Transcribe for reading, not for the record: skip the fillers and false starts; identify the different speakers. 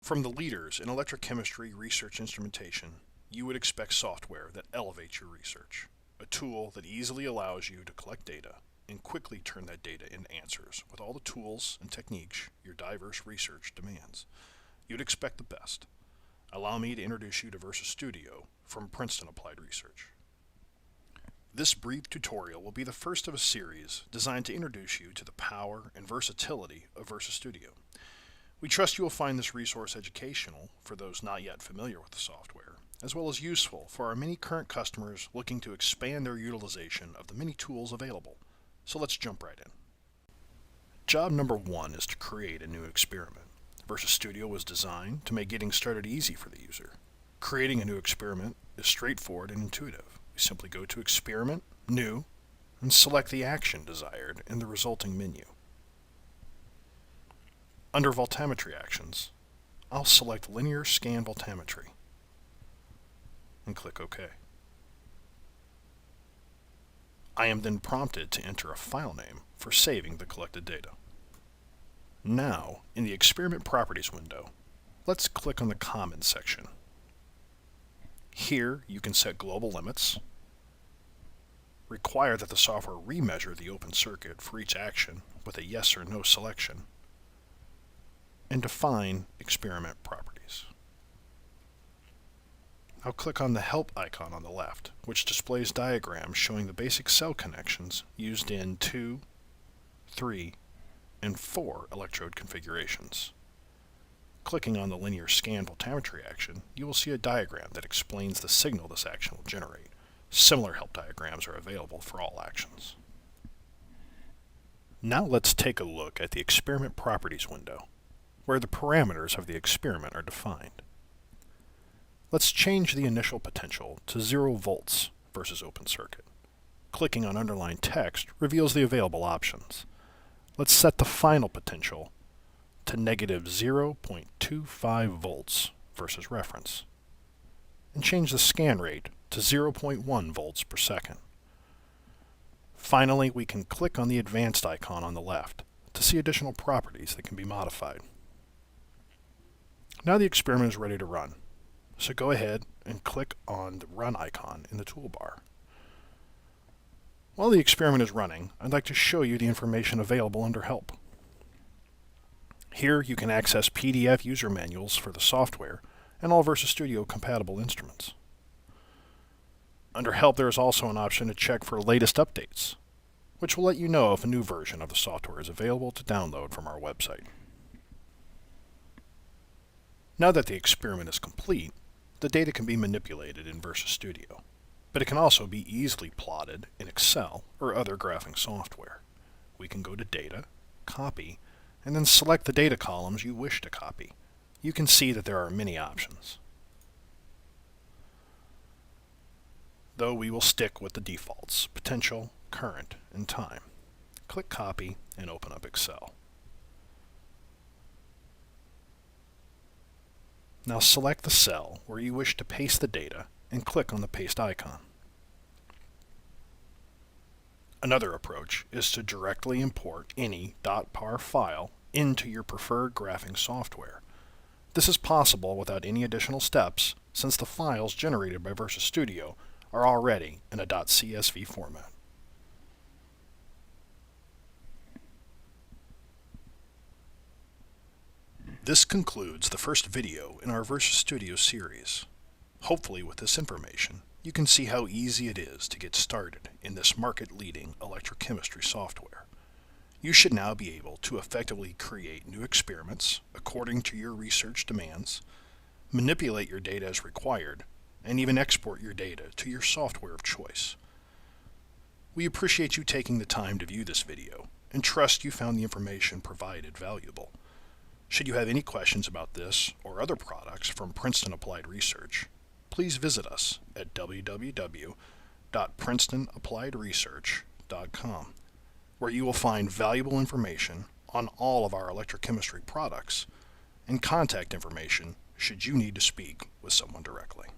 Speaker 1: From the leaders in electrochemistry research instrumentation, you would expect software that elevates your research, a tool that easily allows you to collect data and quickly turn that data into answers with all the tools and techniques your diverse research demands. You'd expect the best. Allow me to introduce you to VersaStudio from Princeton Applied Research. This brief tutorial will be the first of a series designed to introduce you to the power and versatility of VersaStudio. We trust you will find this resource educational for those not yet familiar with the software, as well as useful for our many current customers looking to expand their utilization of the many tools available. So let's jump right in. Job number 1 is to create a new experiment. VersaStudio was designed to make getting started easy for the user. Creating a new experiment is straightforward and intuitive. We simply go to Experiment, New, and select the action desired in the resulting menu. Under Voltammetry Actions, I'll select Linear Scan Voltammetry and click OK. I am then prompted to enter a file name for saving the collected data. Now, in the Experiment Properties window, let's click on the Comments section. Here, you can set global limits, require that the software remeasure the open circuit for each action with a yes or no selection, and define experiment properties. I'll click on the Help icon on the left, which displays diagrams showing the basic cell connections used in 2, 3, and 4 electrode configurations. Clicking on the Linear Scan Voltammetry action, you will see a diagram that explains the signal this action will generate. Similar help diagrams are available for all actions. Now let's take a look at the Experiment Properties window, where the parameters of the experiment are defined. Let's change the initial potential to 0 volts versus open circuit. Clicking on underlined text reveals the available options. Let's set the final potential to negative 0.25 volts versus reference, and change the scan rate to 0.1 volts per second. Finally, we can click on the Advanced icon on the left to see additional properties that can be modified. Now the experiment is ready to run, so go ahead and click on the Run icon in the toolbar. While the experiment is running, I'd like to show you the information available under Help. Here you can access PDF user manuals for the software and all VersaStudio compatible instruments. Under Help, there is also an option to check for latest updates, which will let you know if a new version of the software is available to download from our website. Now that the experiment is complete, the data can be manipulated in VersaStudio, but it can also be easily plotted in Excel or other graphing software. We can go to Data, Copy, and then select the data columns you wish to copy. You can see that there are many options, though we will stick with the defaults: potential, current, and time. Click Copy and open up Excel. Now select the cell where you wish to paste the data and click on the Paste icon. Another approach is to directly import any .par file into your preferred graphing software. This is possible without any additional steps, since the files generated by VersaStudio are already in a .csv format. This concludes the first video in our VersaStudio series. Hopefully with this information, you can see how easy it is to get started in this market-leading electrochemistry software. You should now be able to effectively create new experiments according to your research demands, manipulate your data as required, and even export your data to your software of choice. We appreciate you taking the time to view this video and trust you found the information provided valuable. Should you have any questions about this or other products from Princeton Applied Research, please visit us at www.princetonappliedresearch.com, where you will find valuable information on all of our electrochemistry products and contact information should you need to speak with someone directly.